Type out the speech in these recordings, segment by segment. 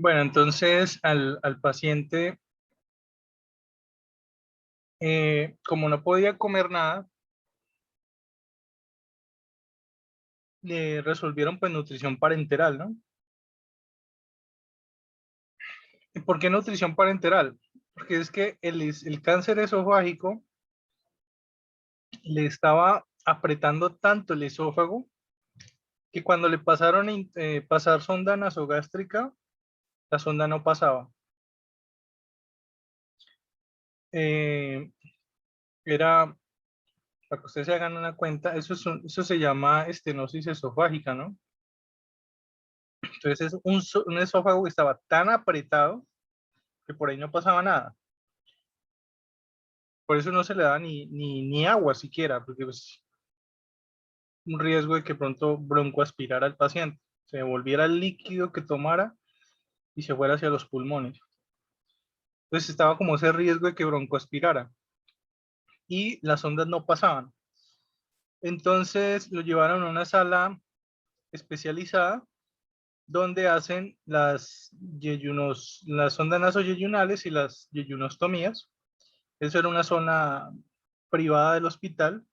Bueno, entonces al paciente, como no podía comer nada, le resolvieron pues nutrición parenteral, ¿no? ¿Y por qué nutrición parenteral? Porque es que el cáncer esofágico le estaba apretando tanto el esófago que cuando le pasaron pasar sonda nasogástrica, la sonda no pasaba. Eh, Era, para que ustedes se hagan una cuenta, eso se llama estenosis esofágica, ¿no? Entonces es un esófago que estaba tan apretado que por ahí no pasaba nada. Por eso no se le da ni agua siquiera, porque es un riesgo de que pronto broncoaspirara al paciente, se devolviera el líquido que tomara y se fuera hacia los pulmones. Entonces estaba como ese riesgo de que broncoaspirara y las ondas no pasaban. Entonces lo llevaron a una sala especializada donde hacen las sondas nasoyeyunales y las yeyunostomías. Eso era una zona privada del hospital,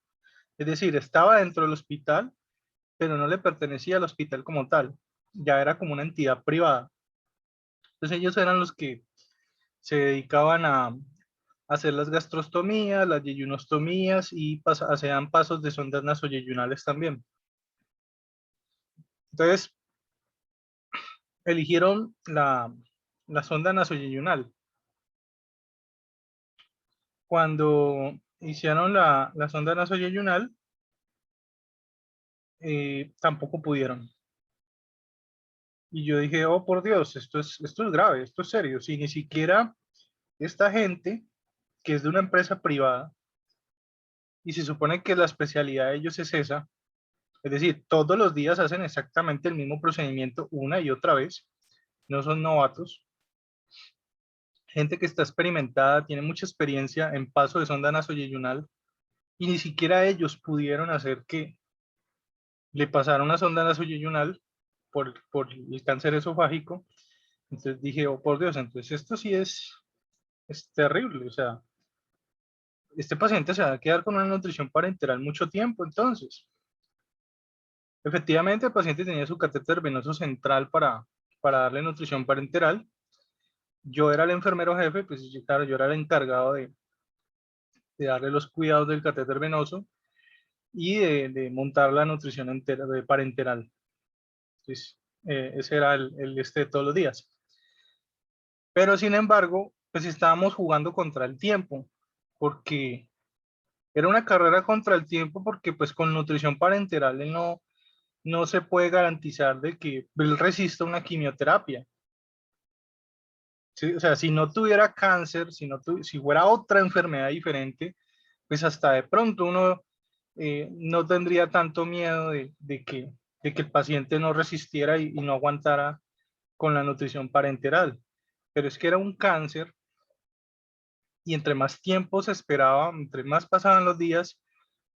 es decir, estaba dentro del hospital, pero no le pertenecía al hospital como tal, ya era como una entidad privada. Entonces ellos eran los que se dedicaban a hacer las gastrostomías, las yeyunostomías y hacían pasos de sondas nasoyeyunales también. Entonces eligieron la sonda nasoyeyunal. Cuando hicieron la sonda nasoyeyunal, tampoco pudieron. Y yo dije, oh por Dios, esto es grave, esto es serio. Si ni siquiera esta gente, que es de una empresa privada, y se supone que la especialidad de ellos es esa, es decir, todos los días hacen exactamente el mismo procedimiento una y otra vez, no son novatos, gente que está experimentada, tiene mucha experiencia en paso de sonda nasoyeyunal, y ni siquiera ellos pudieron hacer que le pasara una sonda nasoyeyunal por el cáncer esofágico. Entonces dije, oh por Dios, entonces esto sí es terrible, o sea, este paciente se va a quedar con una nutrición parenteral mucho tiempo, entonces. Efectivamente, el paciente tenía su catéter venoso central para darle nutrición parenteral. Yo era el enfermero jefe, pues claro, yo era el encargado de darle los cuidados del catéter venoso y de montar la nutrición parenteral. Entonces, ese era el de todos los días. Pero sin embargo, pues estábamos jugando contra el tiempo, porque era una carrera contra el tiempo, porque pues con nutrición parenteral él no se puede garantizar de que él resista una quimioterapia. ¿Sí? O sea, si no tuviera cáncer, si fuera otra enfermedad diferente, pues hasta de pronto uno no tendría tanto miedo de que el paciente no resistiera y no aguantara con la nutrición parenteral. Pero es que era un cáncer y entre más tiempo se esperaba, entre más pasaban los días,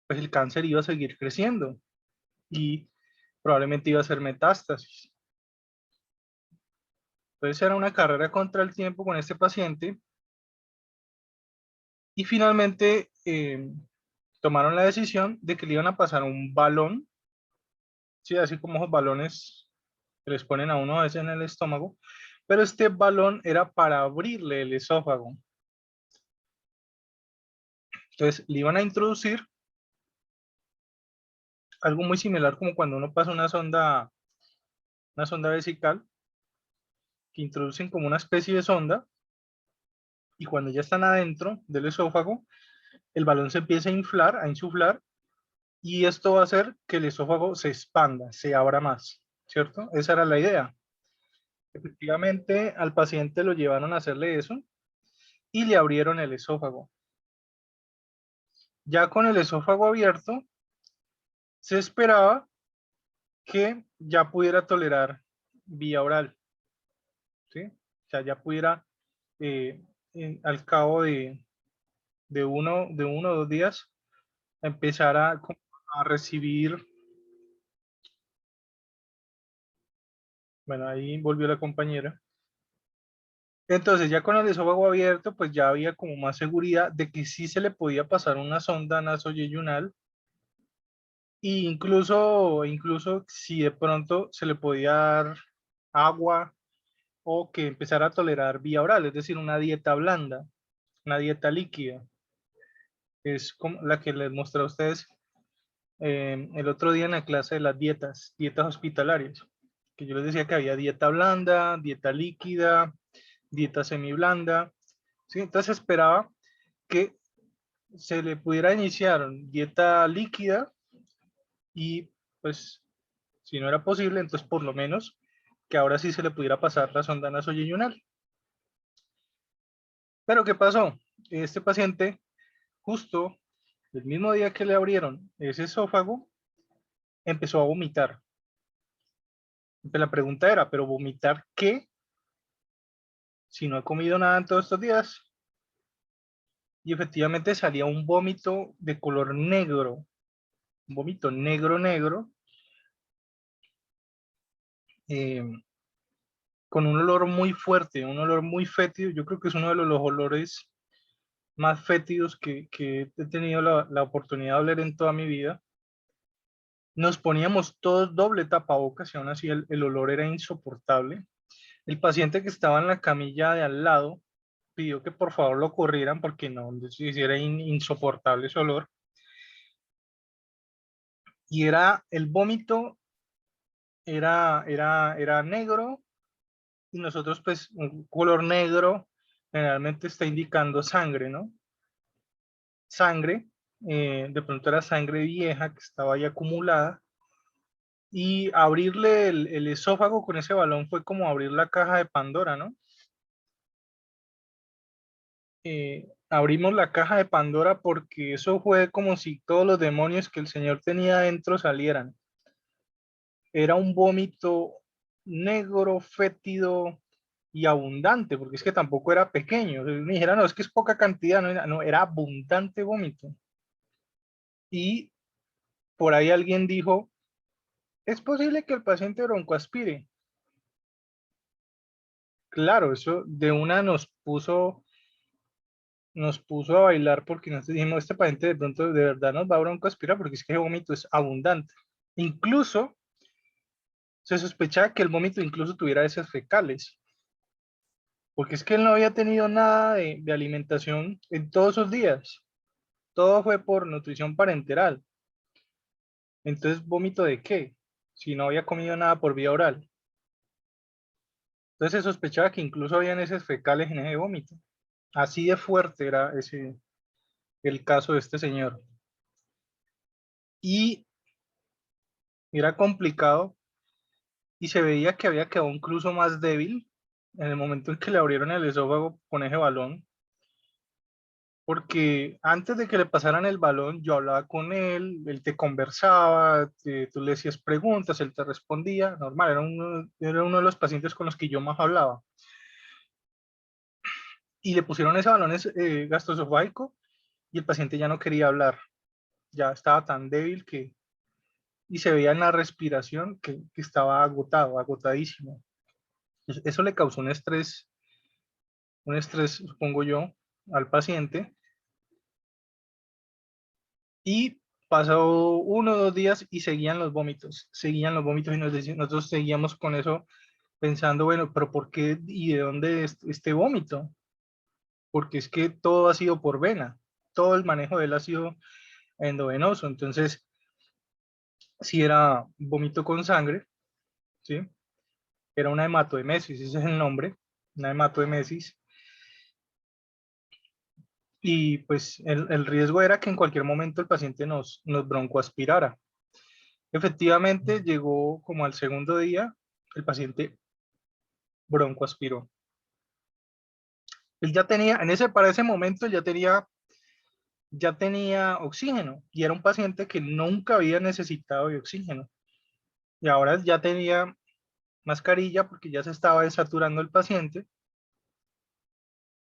pues el cáncer iba a seguir creciendo y probablemente iba a ser metástasis. Entonces era una carrera contra el tiempo con este paciente y finalmente tomaron la decisión de que le iban a pasar un balón, ¿sí? Así como esos balones que les ponen a uno a veces en el estómago, pero este balón era para abrirle el esófago. Entonces le iban a introducir algo muy similar como cuando uno pasa una sonda vesical, que introducen como una especie de sonda y cuando ya están adentro del esófago, el balón se empieza a inflar, a insuflar y esto va a hacer que el esófago se expanda, se abra más, ¿cierto? Esa era la idea. Efectivamente, al paciente lo llevaron a hacerle eso y le abrieron el esófago. Ya con el esófago abierto, se esperaba que ya pudiera tolerar vía oral, ¿sí? O sea, ya pudiera, eh, al cabo de uno o 2 días, empezar a recibir, bueno, ahí volvió la compañera, Entonces ya con el esófago abierto, pues ya había como más seguridad de que sí se le podía pasar una sonda nasoyeyunal, e incluso si de pronto se le podía dar agua o que empezara a tolerar vía oral, es decir, una dieta blanda, una dieta líquida. Es como la que les mostré a ustedes el otro día en la clase de las dietas hospitalarias, que yo les decía que había dieta blanda, dieta líquida, dieta semiblanda, ¿sí? Entonces esperaba que se le pudiera iniciar dieta líquida y pues si no era posible, entonces por lo menos que ahora sí se le pudiera pasar la sonda nasoyeyunal. Pero ¿qué pasó? Este paciente, justo el mismo día que le abrieron ese esófago, empezó a vomitar. La pregunta era, ¿pero vomitar qué? Si no he comido nada en todos estos días. Y efectivamente salía un vómito de color negro, un vómito negro, negro, eh, con un olor muy fuerte, un olor muy fétido. Yo creo que es uno de los olores más fétidos que he tenido la oportunidad de oler en toda mi vida. Nos poníamos todos doble tapabocas y aún así el olor era insoportable. El paciente que estaba en la camilla de al lado pidió que por favor lo corrieran porque no, era insoportable ese olor. Y era el vómito, era negro y nosotros pues un color negro generalmente está indicando sangre, ¿no? Sangre, de pronto era sangre vieja que estaba ahí acumulada. Y abrirle el esófago con ese balón fue como abrir la caja de Pandora, ¿no? Abrimos la caja de Pandora porque eso fue como si todos los demonios que el Señor tenía adentro salieran. Era un vómito negro, fétido y abundante, porque es que tampoco era pequeño. Me dijera, no, es que es poca cantidad, no, era abundante vómito. Y por ahí alguien dijo, es posible que el paciente broncoaspire. Claro, eso de una nos puso a bailar porque nos dijimos, este paciente de pronto de verdad nos va a broncoaspirar porque es que el vómito es abundante. Incluso se sospechaba que el vómito incluso tuviera heces fecales, porque es que él no había tenido nada de alimentación en todos esos días. Todo fue por nutrición parenteral. Entonces, ¿vómito de qué? Si no había comido nada por vía oral. Entonces se sospechaba que incluso habían heces fecales en ese vómito. Así de fuerte era el caso de este señor. Y era complicado y se veía que había quedado incluso más débil en el momento en que le abrieron el esófago con ese balón, porque antes de que le pasaran el balón, yo hablaba con él te conversaba, tú le hacías preguntas, él te respondía, normal, era uno de los pacientes con los que yo más hablaba. Y le pusieron ese balón gastroesofágico y el paciente ya no quería hablar, ya estaba tan débil y se veía en la respiración que estaba agotado, agotadísimo. Eso le causó un estrés, supongo yo, al paciente. Y pasó 1 o 2 días y seguían los vómitos y nosotros seguíamos con eso pensando, bueno, pero ¿por qué y de dónde es este vómito? Porque es que todo ha sido por vena, todo el manejo de él ha sido endovenoso, entonces si era vómito con sangre, ¿sí? Era una hematoemesis, ese es el nombre, una hematoemesis. Y pues el riesgo era que en cualquier momento el paciente nos broncoaspirara. Efectivamente, llegó como al segundo día, el paciente broncoaspiró. Él ya tenía, para ese momento ya tenía oxígeno y era un paciente que nunca había necesitado de oxígeno. Y ahora ya tenía mascarilla porque ya se estaba desaturando el paciente,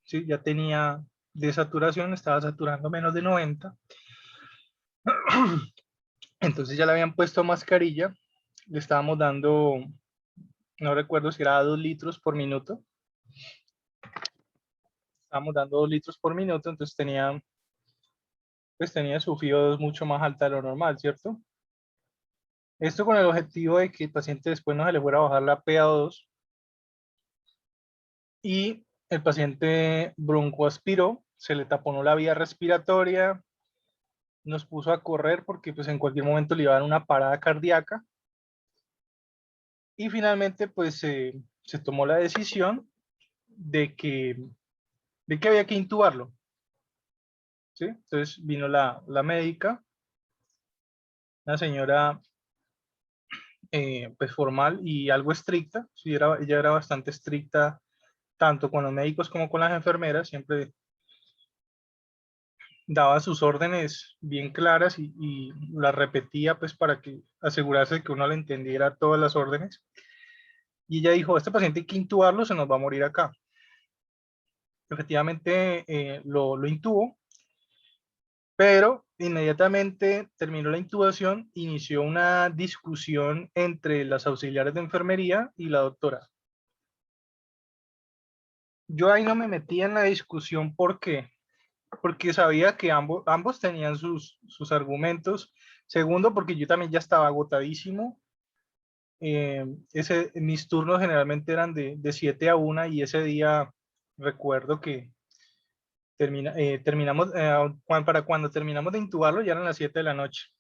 ¿sí? Ya tenía desaturación, estaba saturando menos de 90. Entonces ya le habían puesto mascarilla, le estábamos dando, no recuerdo si era 2 litros por minuto. estábamos dando 2 litros por minuto, entonces tenía, pues tenía su FIO2 mucho más alta de lo normal, ¿cierto? Esto con el objetivo de que el paciente después no se le fuera a bajar la PaO2 y el paciente broncoaspiró, se le taponó la vía respiratoria, nos puso a correr porque pues en cualquier momento le iba a dar una parada cardíaca y finalmente pues se tomó la decisión de que había que intubarlo, ¿sí? Entonces vino la médica, una señora pues formal y algo estricta, sí, ella era bastante estricta tanto con los médicos como con las enfermeras, siempre daba sus órdenes bien claras y las repetía pues para que asegurarse de que uno le entendiera todas las órdenes. Y ella dijo, este paciente hay que intubarlo, se nos va a morir acá. Efectivamente lo intubó, pero inmediatamente terminó la intubación, inició una discusión entre las auxiliares de enfermería y la doctora. Yo ahí no me metí en la discusión porque sabía que ambos tenían sus argumentos. Segundo, porque yo también ya estaba agotadísimo. Mis turnos generalmente eran de 7 a 1 y ese día recuerdo que terminamos, para cuando terminamos de intubarlo ya eran las 7 de la noche.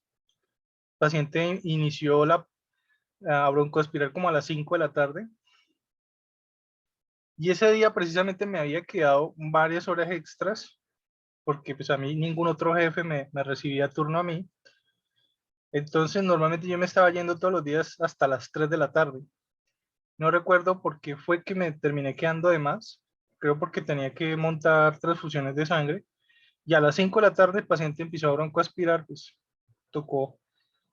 El paciente inició a broncoaspirar como a las 5 de la tarde. Y ese día precisamente me había quedado varias horas extras porque pues a mí ningún otro jefe me recibía turno a mí. Entonces normalmente yo me estaba yendo todos los días hasta las 3 de la tarde. No recuerdo por qué fue que me terminé quedando de más. Creo porque tenía que montar transfusiones de sangre. Y a las 5 de la tarde el paciente empezó a broncoaspirar, pues tocó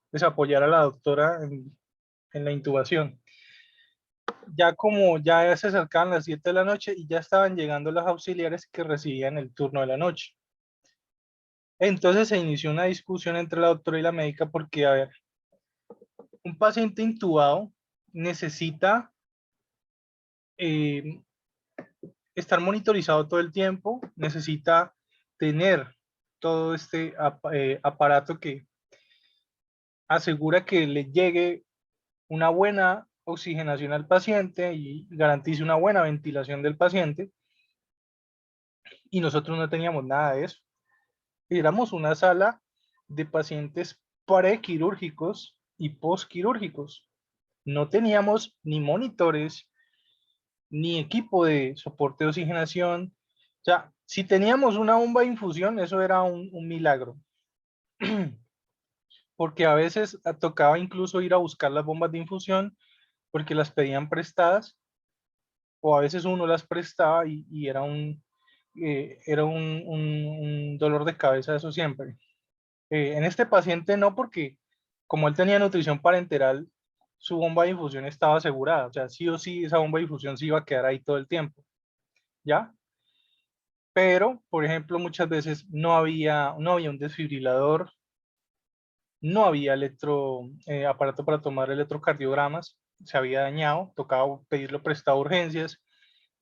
pues, apoyar a la doctora en la intubación. Ya como ya se acercaban las 7 de la noche y ya estaban llegando los auxiliares que recibían el turno de la noche. Entonces se inició una discusión entre la doctora y la médica porque, a ver, un paciente intubado necesita eh, estar monitorizado todo el tiempo, necesita tener todo este aparato que asegura que le llegue una buena oxigenación al paciente y garantice una buena ventilación del paciente. Y nosotros no teníamos nada de eso. Éramos una sala de pacientes prequirúrgicos y postquirúrgicos. No teníamos ni monitores, ni equipo de soporte de oxigenación. O sea, si teníamos una bomba de infusión, eso era un milagro. Porque a veces tocaba incluso ir a buscar las bombas de infusión porque las pedían prestadas o a veces uno las prestaba y era un dolor de cabeza eso siempre. En este paciente no, porque como él tenía nutrición parenteral, su bomba de infusión estaba asegurada. O sea, sí o sí, esa bomba de infusión sí iba a quedar ahí todo el tiempo. ¿Ya? Pero, por ejemplo, muchas veces no había un desfibrilador, no había aparato para tomar electrocardiogramas, se había dañado, tocaba pedirlo prestado a urgencias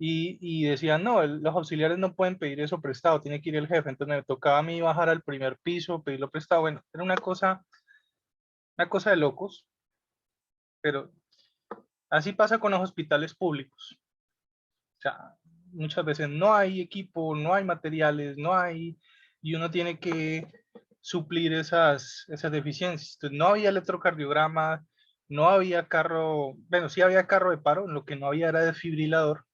y decían, no, los auxiliares no pueden pedir eso prestado, tiene que ir el jefe. Entonces me tocaba a mí bajar al primer piso, pedirlo prestado. Bueno, era una cosa de locos, pero así pasa con los hospitales públicos. O sea, muchas veces no hay equipo, no hay materiales, y uno tiene que suplir esas deficiencias. Entonces, no había electrocardiograma, no había carro, bueno, sí había carro de paro, lo que no había era desfibrilador.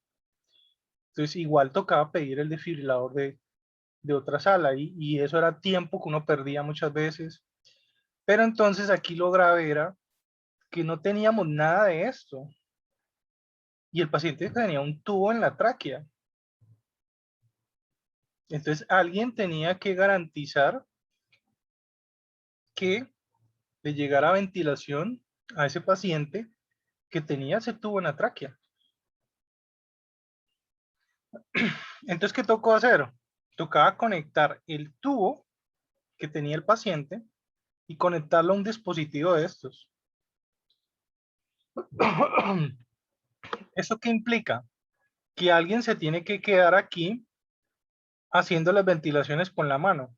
Entonces, igual tocaba pedir el desfibrilador de otra sala y eso era tiempo que uno perdía muchas veces. Pero entonces aquí lo grave era que no teníamos nada de esto y el paciente tenía un tubo en la tráquea. Entonces alguien tenía que garantizar que le llegara ventilación a ese paciente que tenía ese tubo en la tráquea. Entonces, ¿qué tocó hacer? Tocaba conectar el tubo que tenía el paciente y conectarlo a un dispositivo de estos. ¿Eso qué implica? Que alguien se tiene que quedar aquí haciendo las ventilaciones con la mano.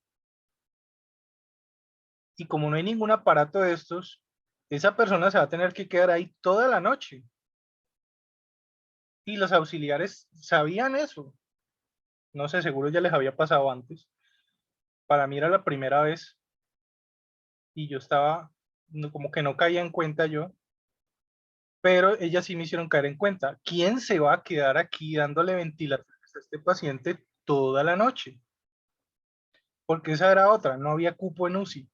Y como no hay ningún aparato de estos, esa persona se va a tener que quedar ahí toda la noche. Y los auxiliares sabían eso. No sé, seguro ya les había pasado antes. Para mí era la primera vez y yo estaba, como que no caía en cuenta yo, pero ellas sí me hicieron caer en cuenta. ¿Quién se va a quedar aquí dándole ventilaciones a este paciente toda la noche? Porque esa era otra, no había cupo en UCI.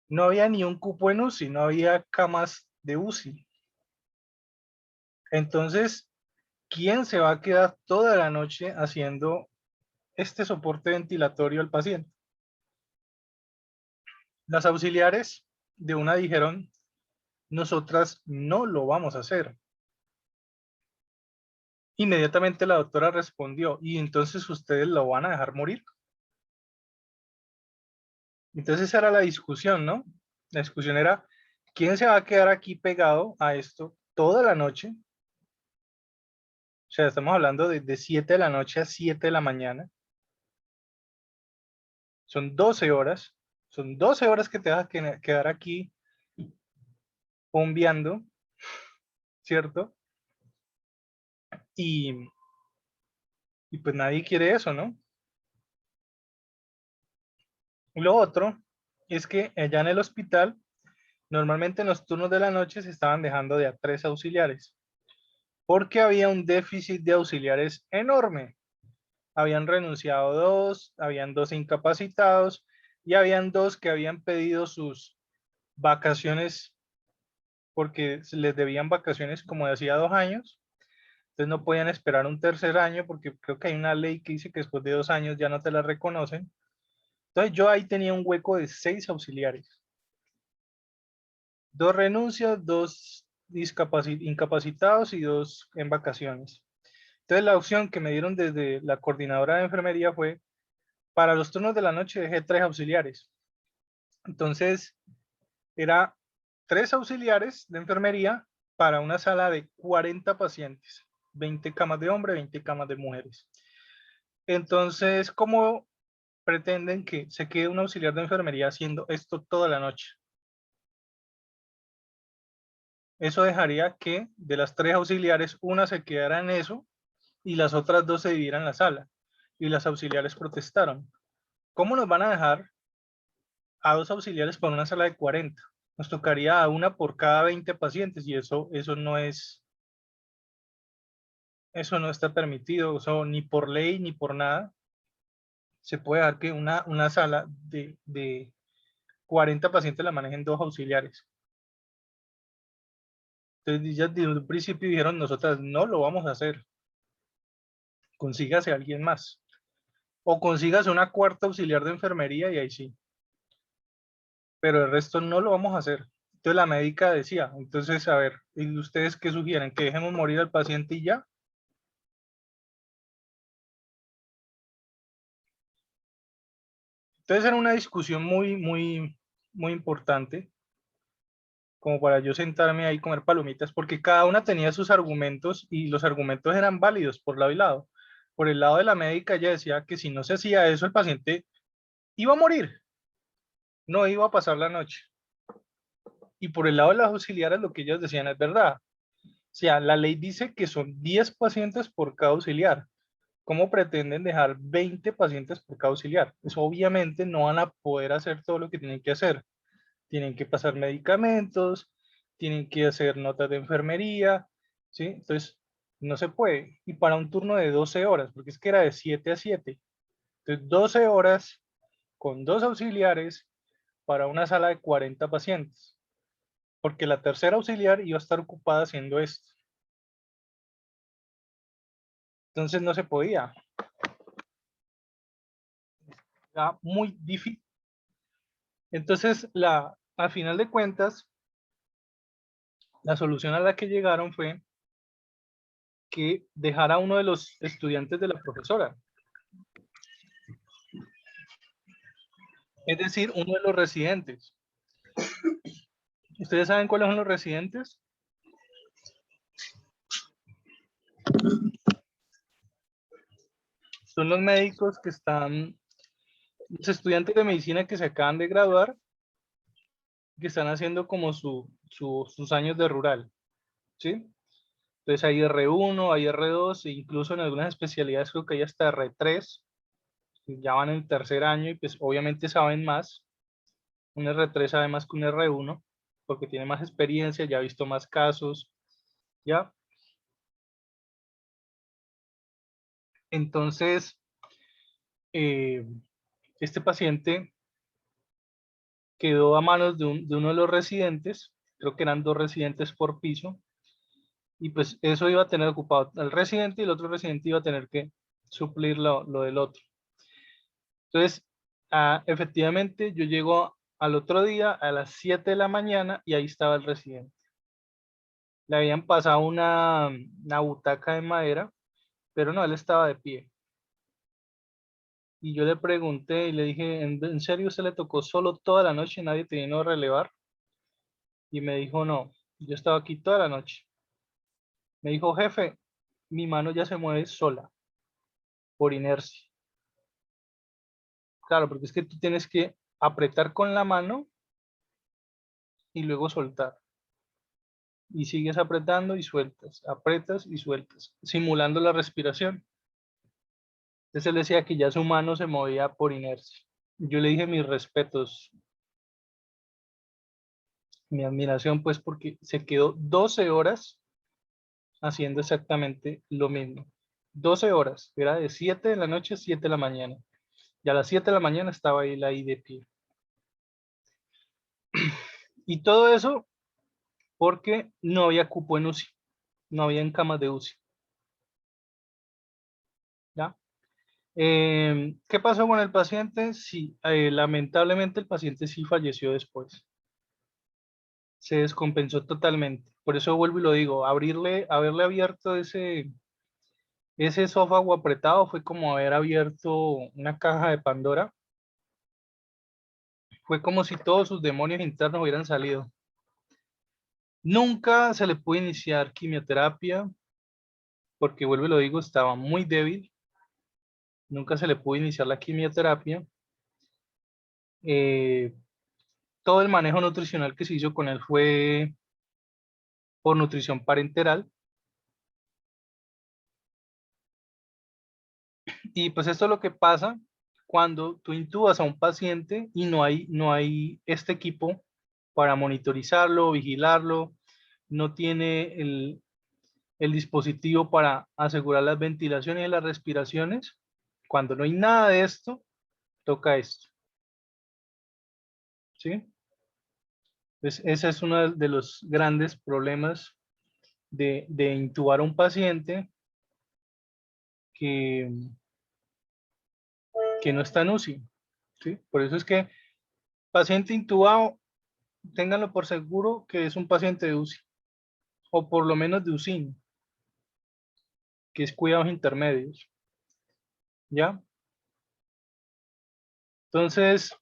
No había ni un cupo en UCI, no había camas de UCI. Entonces, ¿quién se va a quedar toda la noche haciendo este soporte ventilatorio al paciente? Las auxiliares de una dijeron, nosotras no lo vamos a hacer. Inmediatamente la doctora respondió, y entonces ustedes lo van a dejar morir. Entonces esa era la discusión, ¿no? La discusión era, ¿quién se va a quedar aquí pegado a esto toda la noche? O sea, estamos hablando de 7 de la noche a 7 de la mañana. Son 12 horas. Son 12 horas que te vas a quedar aquí bombeando, ¿cierto? Y, y pues nadie quiere eso, ¿no? Lo otro es que allá en el hospital, normalmente en los turnos de la noche se estaban dejando de a 3 auxiliares, porque había un déficit de auxiliares enorme. Habían renunciado 2, habían 2 incapacitados y habían 2 que habían pedido sus vacaciones porque se les debían vacaciones como de hacía 2 años. Entonces no podían esperar un tercer año porque creo que hay una ley que dice que después de 2 años ya no te la reconocen. Entonces yo ahí tenía un hueco de 6 auxiliares. 2 renuncias, 2 incapacitados y 2 en vacaciones. Entonces la opción que me dieron desde la coordinadora de enfermería fue, para los turnos de la noche dejé 3 auxiliares. Entonces era 3 auxiliares de enfermería para una sala de 40 pacientes, 20 camas de hombre, 20 camas de mujeres. Entonces, ¿cómo pretenden que se quede un auxiliar de enfermería haciendo esto toda la noche? Eso dejaría que de las 3 auxiliares, una se quedara en eso y las otras 2 se dividieran la sala. Y las auxiliares protestaron. ¿Cómo nos van a dejar a 2 auxiliares para una sala de 40? Nos tocaría a una por cada 20 pacientes y eso no está permitido, eso ni por ley ni por nada se puede dar que una sala de 40 pacientes la manejen 2 auxiliares. Entonces ya desde un principio dijeron, nosotras no lo vamos a hacer, consígase a alguien más. O consígase una cuarta auxiliar de enfermería y ahí sí. Pero el resto no lo vamos a hacer. Entonces la médica decía, entonces, a ver, ¿y ustedes qué sugieren? ¿Que dejemos morir al paciente y ya? Entonces era una discusión muy importante, como para yo sentarme ahí y comer palomitas, porque cada una tenía sus argumentos y los argumentos eran válidos por lado y lado. Por el lado de la médica, ella decía que si no se hacía eso, el paciente iba a morir, no iba a pasar la noche. Y por el lado de las auxiliares, lo que ellas decían es verdad. O sea, la ley dice que son 10 pacientes por cada auxiliar. ¿Cómo pretenden dejar 20 pacientes por cada auxiliar? Pues obviamente no van a poder hacer todo lo que tienen que hacer. Tienen que pasar medicamentos, tienen que hacer notas de enfermería, ¿sí? Entonces, no se puede. Y para un turno de 12 horas, porque es que era de 7 a 7. Entonces, 12 horas con 2 auxiliares para una sala de 40 pacientes, porque la tercera auxiliar iba a estar ocupada haciendo esto. Entonces, no se podía. Era muy difícil. Entonces, al final de cuentas, la solución a la que llegaron fue que dejara a uno de los estudiantes de la profesora, es decir, uno de los residentes. ¿Ustedes saben cuáles son los residentes? Son los médicos que están, los estudiantes de medicina que se acaban de graduar, que están haciendo como sus años de rural, ¿sí? Entonces hay R1, hay R2, e incluso en algunas especialidades creo que hay hasta R3, que ya van en el tercer año y pues obviamente saben más. Un R3 sabe más que un R1 porque tiene más experiencia, ya ha visto más casos, ¿ya? Entonces, eh, este paciente quedó a manos de uno de los residentes, creo que eran 2 residentes por piso, y pues eso iba a tener ocupado al residente y el otro residente iba a tener que suplir lo del otro. Entonces, efectivamente, yo llego al otro día a las 7 de la mañana y ahí estaba el residente. Le habían pasado una butaca de madera, pero no, él estaba de pie. Y yo le pregunté y le dije, ¿en serio se le tocó solo toda la noche y nadie te vino a relevar? Y me dijo, no, yo estaba aquí toda la noche. Me dijo, jefe, mi mano ya se mueve sola, por inercia. Claro, porque es que tú tienes que apretar con la mano y luego soltar. Y sigues apretando y sueltas, apretas y sueltas, simulando la respiración. Entonces él decía que ya su mano se movía por inercia. Yo le dije mis respetos, mi admiración, pues porque se quedó 12 horas haciendo exactamente lo mismo. 12 horas, era de 7 de la noche a 7 de la mañana. Y a las 7 de la mañana estaba él ahí de pie. Y todo eso porque no había cupo en UCI, no había en camas de UCI. ¿Ya? ¿Qué pasó con el paciente? Sí, lamentablemente el paciente sí falleció después. Se descompensó totalmente. Por eso vuelvo y lo digo, haberle abierto ese esófago apretado fue como haber abierto una caja de Pandora. Fue como si todos sus demonios internos hubieran salido. Nunca se le pudo iniciar quimioterapia, porque vuelvo y lo digo, estaba muy débil. Nunca se le pudo iniciar la quimioterapia. Eh, Todo el manejo nutricional que se hizo con él fue por nutrición parenteral. Y pues esto es lo que pasa cuando tú intubas a un paciente y no hay este equipo para monitorizarlo, vigilarlo, no tiene el dispositivo para asegurar las ventilaciones y las respiraciones. Cuando no hay nada de esto, toca esto, ¿sí? Entonces, ese es uno de los grandes problemas de intubar a un paciente que, que no está en UCI, ¿sí? Por eso es que paciente intubado, ténganlo por seguro que es un paciente de UCI, o por lo menos de UCIN, que es cuidados intermedios, ¿ya? Entonces,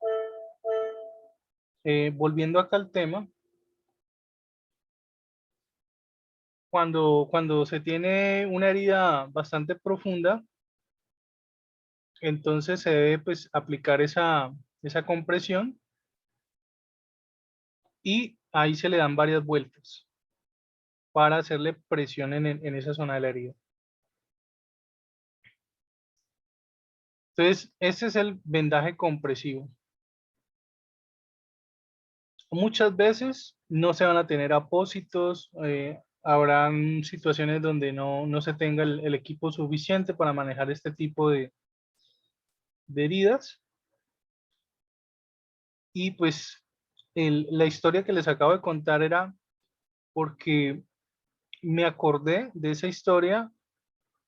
volviendo acá al tema, cuando se tiene una herida bastante profunda, entonces se debe pues aplicar esa compresión y ahí se le dan varias vueltas para hacerle presión en esa zona de la herida. Entonces, ese es el vendaje compresivo. Muchas veces no se van a tener apósitos, habrán situaciones donde no se tenga el equipo suficiente para manejar este tipo de heridas. Y pues la historia que les acabo de contar era porque me acordé de esa historia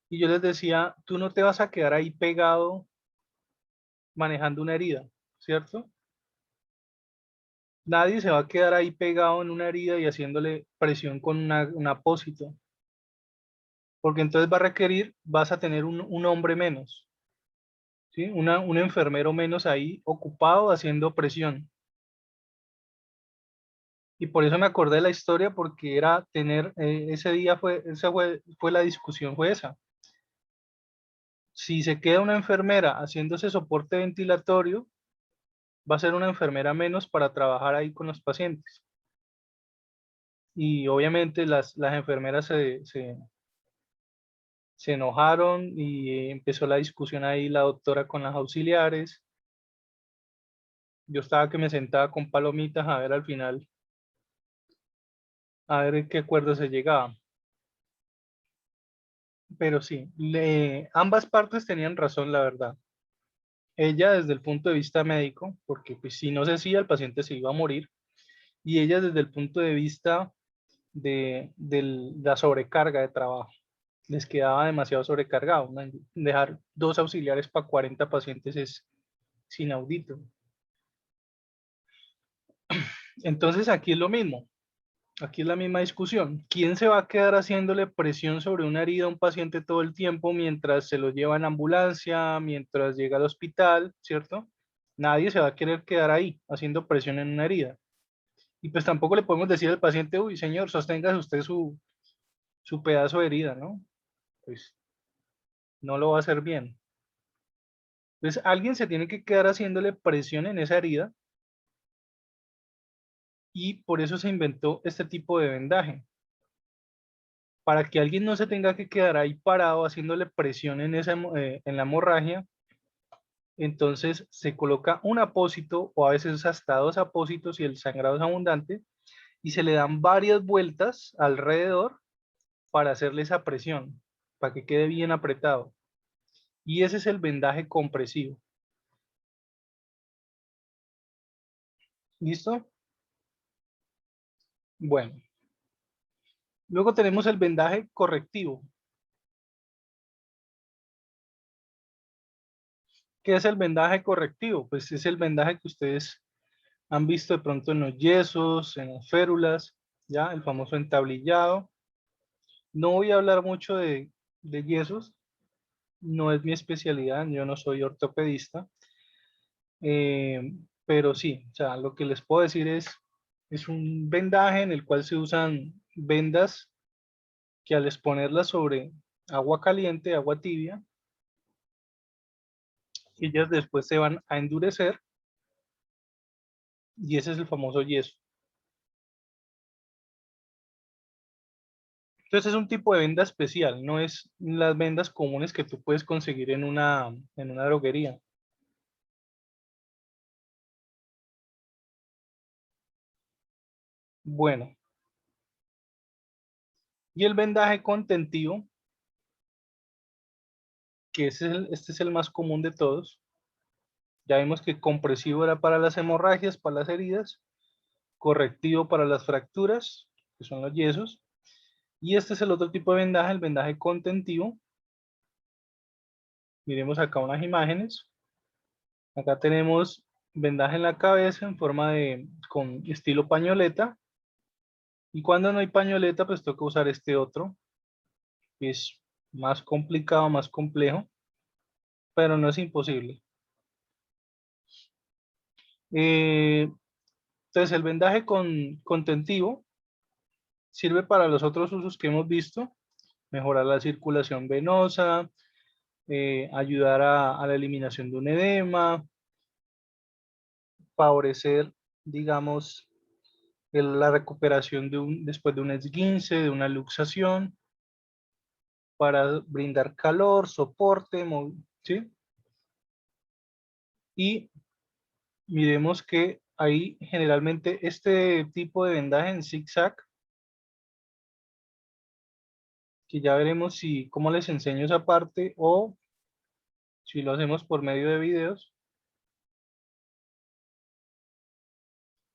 y yo les decía, tú no te vas a quedar ahí pegado manejando una herida, ¿cierto? Nadie se va a quedar ahí pegado en una herida y haciéndole presión con un apósito, porque entonces va a requerir, vas a tener un hombre menos, ¿sí? Un enfermero menos ahí ocupado haciendo presión. Y por eso me acordé de la historia, porque era tener, ese día fue la discusión, fue esa. Si se queda una enfermera haciéndose soporte ventilatorio, va a ser una enfermera menos para trabajar ahí con los pacientes. Y obviamente las enfermeras se enojaron y empezó la discusión ahí la doctora con las auxiliares. Yo estaba que me sentaba con palomitas a ver al final, a ver en qué acuerdo se llegaba. Pero sí, ambas partes tenían razón, la verdad. Ella desde el punto de vista médico, porque pues, si no se hacía, el paciente se iba a morir. Y ella desde el punto de vista de la sobrecarga de trabajo. Les quedaba demasiado sobrecargado, ¿no? Dejar 2 auxiliares para 40 pacientes es inaudito. Entonces aquí es lo mismo. Aquí es la misma discusión. ¿Quién se va a quedar haciéndole presión sobre una herida a un paciente todo el tiempo mientras se lo lleva en ambulancia, mientras llega al hospital, ¿cierto? Nadie se va a querer quedar ahí haciendo presión en una herida. Y pues tampoco le podemos decir al paciente, uy, señor, sosténgase usted su pedazo de herida, ¿no? Pues no lo va a hacer bien. Entonces alguien se tiene que quedar haciéndole presión en esa herida y por eso se inventó este tipo de vendaje. Para que alguien no se tenga que quedar ahí parado haciéndole presión en la hemorragia, entonces se coloca un apósito o a veces hasta 2 apósitos si el sangrado es abundante y se le dan varias vueltas alrededor para hacerle esa presión, para que quede bien apretado. Y ese es el vendaje compresivo. ¿Listo? Bueno, luego tenemos el vendaje correctivo. ¿Qué es el vendaje correctivo? Pues es el vendaje que ustedes han visto de pronto en los yesos, en las férulas, ya, el famoso entablillado. No voy a hablar mucho de yesos, no es mi especialidad, yo no soy ortopedista, pero sí, o sea, lo que les puedo decir es un vendaje en el cual se usan vendas que al exponerlas sobre agua caliente, agua tibia, ellas después se van a endurecer y ese es el famoso yeso. Entonces es un tipo de venda especial, no es las vendas comunes que tú puedes conseguir en una droguería. Bueno, y el vendaje contentivo, que este es el más común de todos. Ya vimos que compresivo era para las hemorragias, para las heridas, correctivo para las fracturas, que son los yesos, y este es el otro tipo de vendaje, el vendaje contentivo. Miremos acá unas imágenes. Acá tenemos vendaje en la cabeza en forma con estilo pañoleta, y cuando no hay pañoleta, pues toca usar este otro, que es más complicado, más complejo, pero no es imposible. Eh, entonces, el vendaje contentivo sirve para los otros usos que hemos visto, mejorar la circulación venosa, ayudar a la eliminación de un edema, favorecer, digamos, la recuperación después de un esguince, de una luxación, para brindar calor, soporte, ¿sí? Y miremos que ahí generalmente este tipo de vendaje en zigzag, que ya veremos cómo les enseño esa parte o si lo hacemos por medio de videos.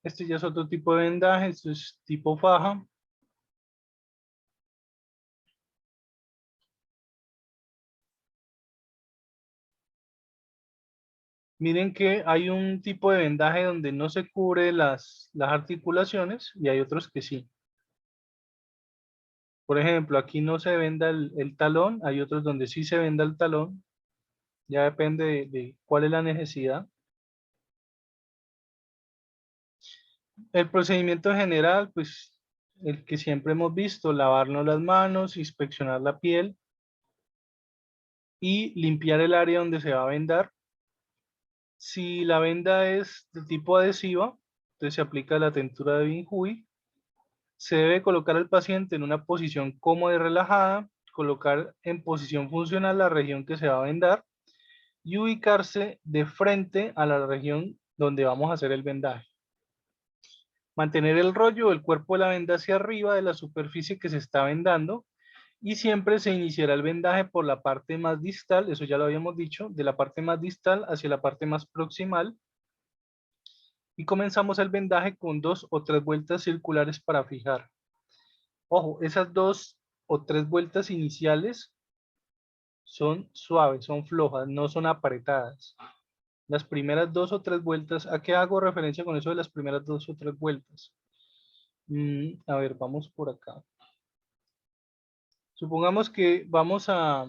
Este ya es otro tipo de vendaje, esto es tipo faja. Miren que hay un tipo de vendaje donde no se cubre las articulaciones y hay otros que sí. Por ejemplo, aquí no se venda el talón, hay otros donde sí se venda el talón. Ya depende de cuál es la necesidad. El procedimiento general, pues el que siempre hemos visto, lavarnos las manos, inspeccionar la piel, y limpiar el área donde se va a vendar. Si la venda es de tipo adhesiva, entonces se aplica la tentura de Binjuy. Se debe colocar al paciente en una posición cómoda y relajada, colocar en posición funcional la región que se va a vendar y ubicarse de frente a la región donde vamos a hacer el vendaje. Mantener el rollo o el cuerpo de la venda hacia arriba de la superficie que se está vendando y siempre se iniciará el vendaje por la parte más distal, eso ya lo habíamos dicho, de la parte más distal hacia la parte más proximal y comenzamos el vendaje con 2 o 3 vueltas circulares para fijar. Ojo, esas 2 o 3 vueltas iniciales son suaves, son flojas, no son apretadas. Las primeras 2 o 3 vueltas, ¿a qué hago referencia con eso de las primeras 2 o 3 vueltas? A ver, vamos por acá. Supongamos que vamos a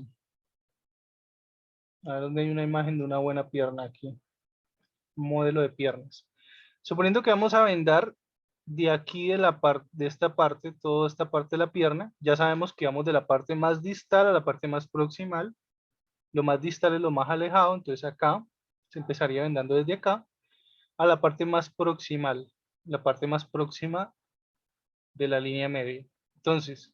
ver dónde hay una imagen de una buena pierna aquí. Un modelo de piernas. Suponiendo que vamos a vendar de aquí de esta parte, toda esta parte de la pierna, ya sabemos que vamos de la parte más distal a la parte más proximal. Lo más distal es lo más alejado, entonces acá se empezaría vendando desde acá a la parte más proximal, la parte más próxima de la línea media. Entonces,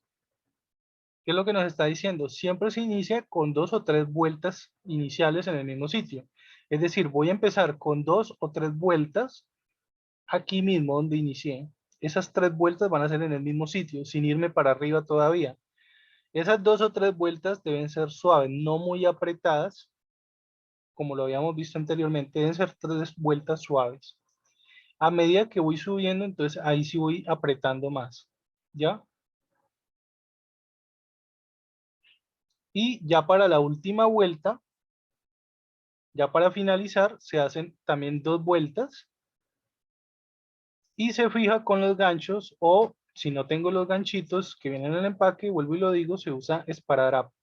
¿qué es lo que nos está diciendo? Siempre se inicia con 2 o 3 vueltas iniciales en el mismo sitio. Es decir, voy a empezar con 2 o 3 vueltas aquí mismo donde inicié. Esas 3 vueltas van a ser en el mismo sitio, sin irme para arriba todavía. Esas 2 o 3 vueltas deben ser suaves, no muy apretadas, como lo habíamos visto anteriormente, deben ser 3 vueltas suaves. A medida que voy subiendo, entonces ahí sí voy apretando más, ¿ya? Y ya para la última vuelta, ya para finalizar, se hacen también 2 vueltas y se fija con los ganchos o si no tengo los ganchitos que vienen en el empaque, vuelvo y lo digo, se usa esparadrapo.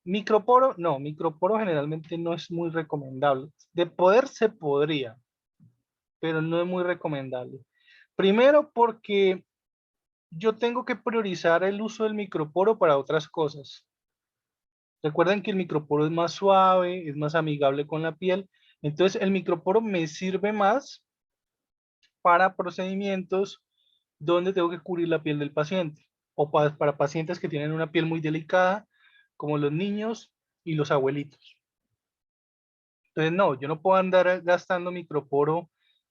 Microporo, no, microporo generalmente no es muy recomendable. De poder se podría, pero no es muy recomendable. Primero porque yo tengo que priorizar el uso del microporo para otras cosas. Recuerden que el microporo es más suave, es más amigable con la piel. Entonces el microporo me sirve más para procedimientos donde tengo que cubrir la piel del paciente o para pacientes que tienen una piel muy delicada, como los niños y los abuelitos. Entonces, no, yo no puedo andar gastando microporo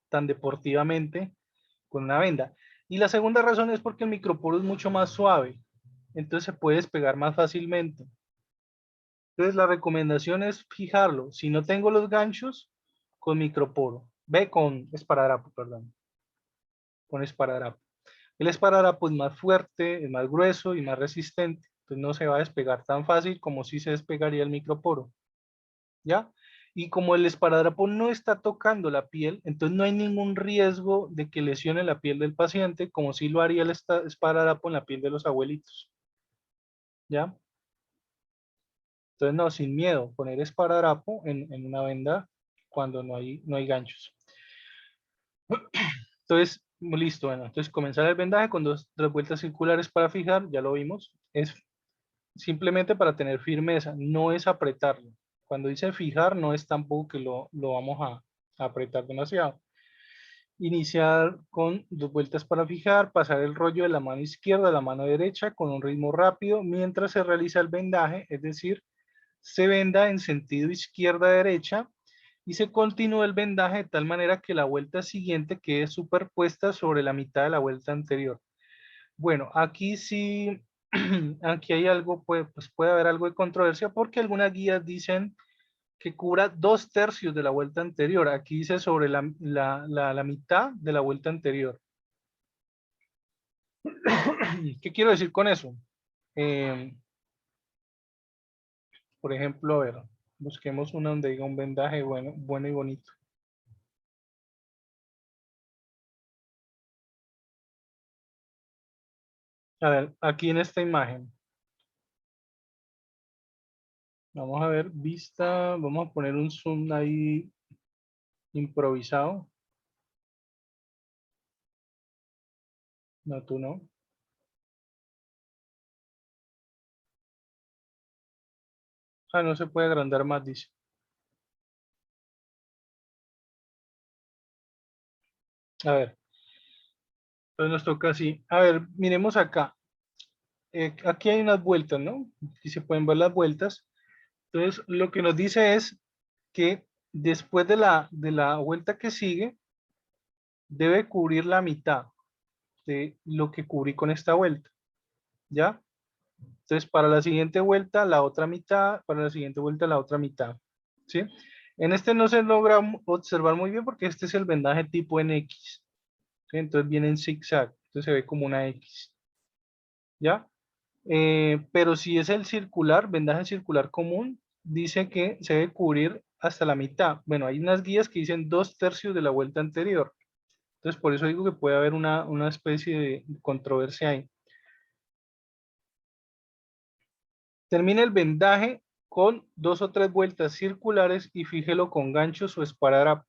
tan deportivamente con una venda. Y la segunda razón es porque el microporo es mucho más suave, entonces se puede despegar más fácilmente. Entonces, la recomendación es fijarlo. Si no tengo los ganchos, con microporo. Ve con esparadrapo, perdón. Con esparadrapo. El esparadrapo es más fuerte, es más grueso y más resistente. Entonces no se va a despegar tan fácil como si se despegaría el microporo. ¿Ya? Y como el esparadrapo no está tocando la piel, entonces no hay ningún riesgo de que lesione la piel del paciente, como si lo haría el esparadrapo en la piel de los abuelitos. ¿Ya? Entonces, no, sin miedo, poner esparadrapo en una venda cuando no hay ganchos. Entonces, listo, bueno, entonces comenzar el vendaje con 2 o 3 vueltas circulares para fijar, ya lo vimos, es simplemente para tener firmeza, no es apretarlo. Cuando dice fijar, no es tampoco que lo vamos a apretar demasiado. Iniciar con 2 vueltas para fijar, pasar el rollo de la mano izquierda a la mano derecha con un ritmo rápido mientras se realiza el vendaje, es decir, se venda en sentido izquierda-derecha y se continúa el vendaje de tal manera que la vuelta siguiente quede superpuesta sobre la mitad de la vuelta anterior. Bueno, aquí sí, aquí hay algo, pues puede haber algo de controversia porque algunas guías dicen que cubra 2 tercios de la vuelta anterior. Aquí dice sobre la mitad de la vuelta anterior. ¿Qué quiero decir con eso? Eh, por ejemplo, a ver, busquemos una donde diga un vendaje bueno, bueno y bonito. A ver, aquí en esta imagen, vamos a ver, vista, vamos a poner un zoom ahí improvisado. No, tú no. Ah, no se puede agrandar más, dice. A ver, entonces nos toca así. A ver, miremos acá. Aquí hay unas vueltas, ¿no? Aquí se pueden ver las vueltas. Entonces, lo que nos dice es que después de la vuelta que sigue, debe cubrir la mitad de lo que cubrí con esta vuelta, ¿ya? Entonces, para la siguiente vuelta, la otra mitad, para la siguiente vuelta, la otra mitad, ¿sí? En este no se logra observar muy bien porque este es el vendaje tipo en X, ¿sí? Entonces viene en zigzag, entonces se ve como una X, ¿ya? Pero si es el circular, vendaje circular común, dice que se debe cubrir hasta la mitad. Bueno, hay unas guías que dicen 2/3 de la vuelta anterior. Entonces, por eso digo que puede haber una especie de controversia ahí. Termine el vendaje con 2 o 3 vueltas circulares y fíjelo con ganchos o esparadrapo.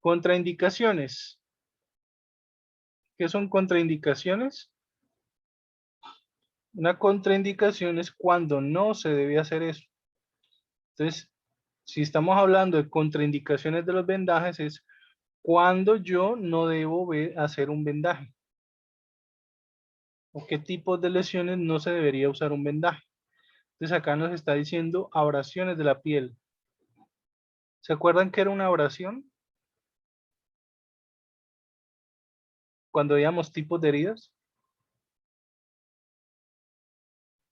Contraindicaciones. ¿Qué son contraindicaciones? Una contraindicación es cuando no se debe hacer eso. Entonces, si estamos hablando de contraindicaciones de los vendajes, es cuando yo no debo hacer un vendaje. ¿O qué tipos de lesiones no se debería usar un vendaje? Entonces acá nos está diciendo abrasiones de la piel. ¿Se acuerdan que era una abrasión? Cuando veíamos tipos de heridas.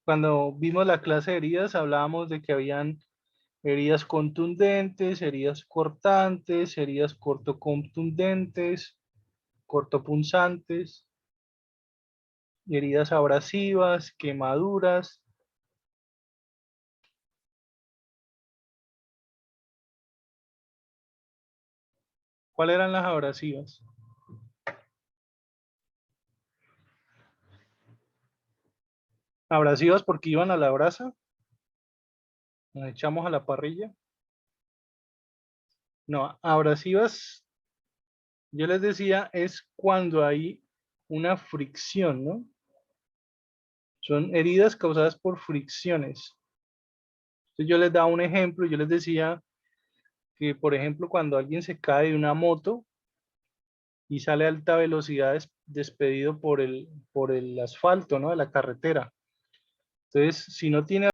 Cuando vimos la clase de heridas, hablábamos de que habían heridas contundentes, heridas cortantes, heridas cortocontundentes, cortopunzantes, heridas abrasivas, quemaduras. ¿Cuáles eran las abrasivas? Abrasivas porque iban a la brasa, nos echamos a la parrilla. No, abrasivas, yo les decía, es cuando hay una fricción, ¿no? Son heridas causadas por fricciones. Entonces yo les daba un ejemplo, yo les decía que, por ejemplo, cuando alguien se cae de una moto y sale a alta velocidad despedido por el asfalto, ¿no? De la carretera. Entonces, si no tiene